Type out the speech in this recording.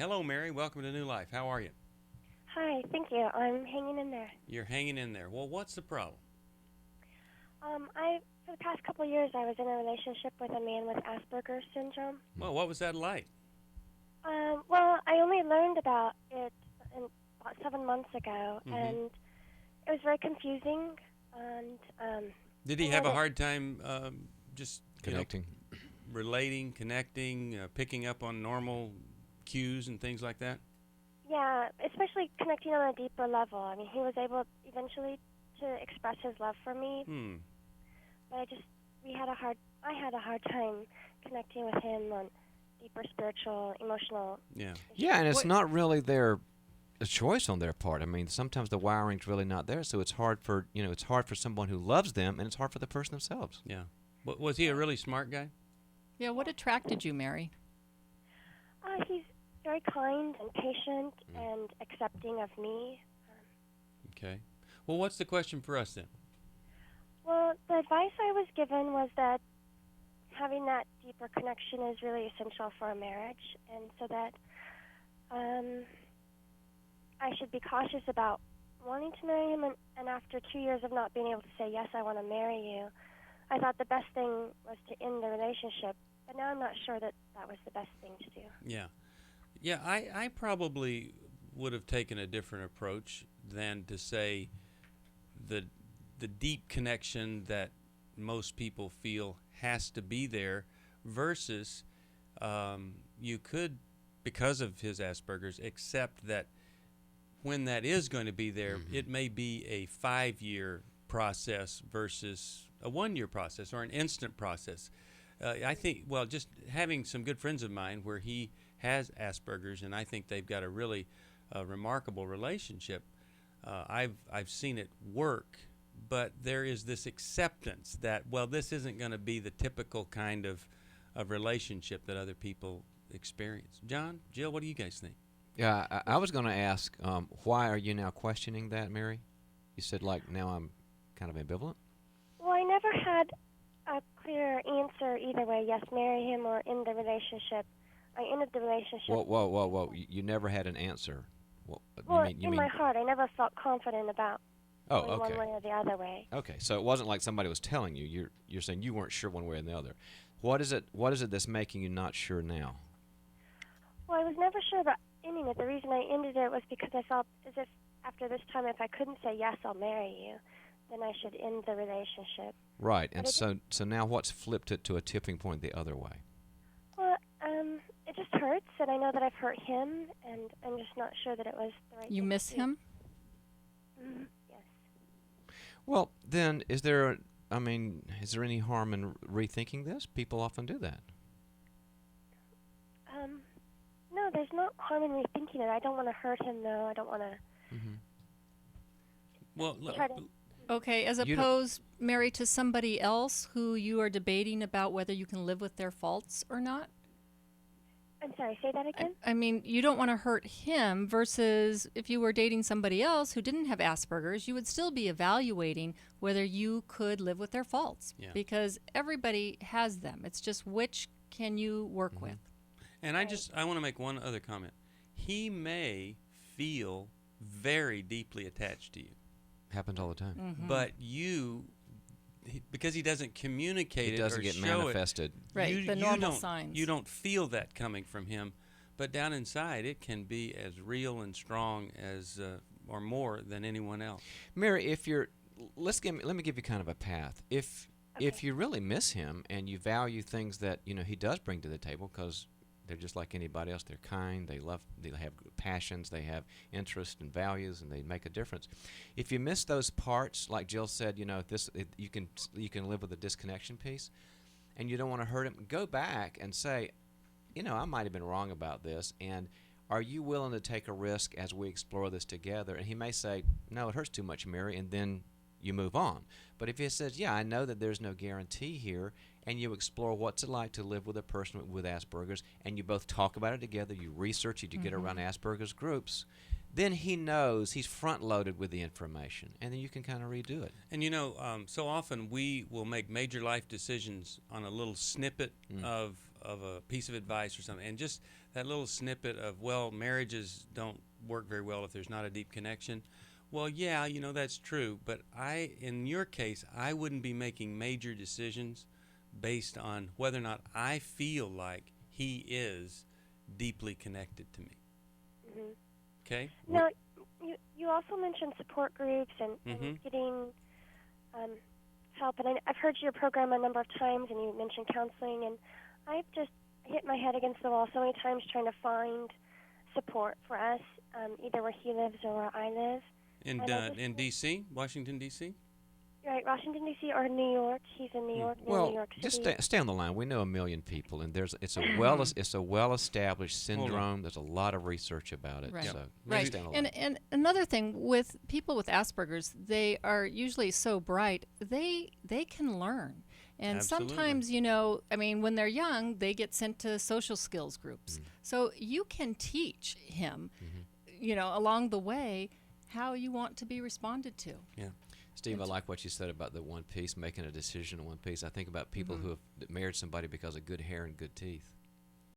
Hello, Mary. Welcome to New Life. How are you? Hi, thank you. I'm hanging in there. You're hanging in there. Well, what's the problem? I for the past couple of years, I was in a relationship with a man with Asperger's syndrome. Well, what was that like? Well, I only learned about it about 7 months ago, Mm-hmm. and it was very confusing. And Did I he know have a that, hard time just, Connecting. relating, connecting, picking up on normal cues and things like that? yeah, especially connecting on a deeper level. I mean, he was able eventually to express his love for me, Hmm. but I had a hard time connecting with him on deeper spiritual, emotional Yeah. Yeah, issues. and it's What not really a choice on their part. I mean, sometimes the wiring's really not there, so it's hard for it's hard for someone who loves them, and it's hard for the person themselves. Yeah. Was he a really smart guy? yeah, what attracted you, Mary? He's very kind and patient Mm. and accepting of me. Okay. Well, what's the question for us then? Well, the advice I was given was that having that deeper connection is really essential for a marriage, and so that um, I should be cautious about wanting to marry him. And after 2 years of not being able to say, yes, I want to marry you, I thought the best thing was to end the relationship. But now I'm not sure that that was the best thing to do. Yeah. Yeah, I probably would have taken a different approach than to say the the deep connection that most people feel has to be there versus you could, because of his Asperger's, accept that when that is going to be there, it may be a 5 year process versus a 1 year process or an instant process. I think, well, just having some good friends of mine where he has Asperger's, and I think they've got a really remarkable relationship. I've seen it work, but there is this acceptance that, well, this isn't going to be the typical kind of relationship that other people experience. John, Jill, what do you guys think? Yeah, I was going to ask, why are you now questioning that, Mary? You said like now I'm kind of ambivalent. Well, I never had a clear answer either way. Yes, marry him or end the relationship. I ended the relationship. Whoa! You never had an answer. Well, Well, in my heart, I never felt confident about Oh, going one okay. way or the other way. Okay, so it wasn't like somebody was telling you. You're saying you weren't sure one way or the other. What is it that's making you not sure now? Well, I was never sure about ending it. The reason I ended it was because I felt as if after this time, if I couldn't say yes, I'll marry you, then I should end the relationship. Right, But and so now what's flipped it to a tipping point the other way? well, it just hurts, and I know that I've hurt him, and I'm just not sure that it was the right You thing miss to do. him? Yes. Well, then, is there any harm in rethinking this? People often do that. Um, no, there's not harm in rethinking it. I don't want to hurt him, though. I don't want to Hmm. Well, try to. Okay, as You don't. opposed, Mary, to somebody else who you are debating about whether you can live with their faults or not? I'm sorry. Say that again. I mean, you don't want to hurt him versus if you were dating somebody else who didn't have Asperger's, you would still be evaluating whether you could live with their faults Yeah. because everybody has them. It's just which can you work with. and I want to make one other comment. He may feel very deeply attached to you, Happens all the time. but because he doesn't communicate It it doesn't or get show manifested. Right, the normal signs. You don't feel that coming from him, but down inside it can be as real and strong as or more than anyone else. Mary, if you're, let me give you kind of a path. If Okay. you really miss him and you value things that he does bring to the table, because they're just like anybody else. They're kind. They have passions. They have interests and values, and they make a difference. If you miss those parts, like Jill said, you can live with a disconnection piece, and you don't want to hurt him. Go back and say, I might have been wrong about this, and are you willing to take a risk as we explore this together? And he may say, no, it hurts too much, Mary, and then you move on. But if he says, yeah, I know that there's no guarantee here, and you explore what's it like to live with a person with Asperger's, and you both talk about it together, you research it, you get around Asperger's groups, then he knows he's front-loaded with the information, and then you can kind of redo it. And so often we will make major life decisions on a little snippet of a piece of advice or something, and just that little snippet of, well, marriages don't work very well if there's not a deep connection. Well, yeah, that's true, but in your case, I wouldn't be making major decisions based on whether or not I feel like he is deeply connected to me. Hmm. Okay? Now, you also mentioned support groups and getting help, and I've heard your program a number of times, and you mentioned counseling, and I've just hit my head against the wall so many times trying to find support for us, either where he lives or where I live. In D.C., Washington, D.C.? Right, Washington, D.C. or New York. He's in New York, near New Well, York City. just stay on the line. We know a million people, and it's a well-established syndrome. There's a lot of research about it. Right. So Right. stay on the line. And another thing with people with Asperger's, they are usually so bright, they can learn. And Absolutely. sometimes, when they're young, they get sent to social skills groups. So you can teach him, along the way, how you want to be responded to. Yeah. Steve, I like what you said about the one piece, making a decision in one piece. I think about people who have married somebody because of good hair and good teeth.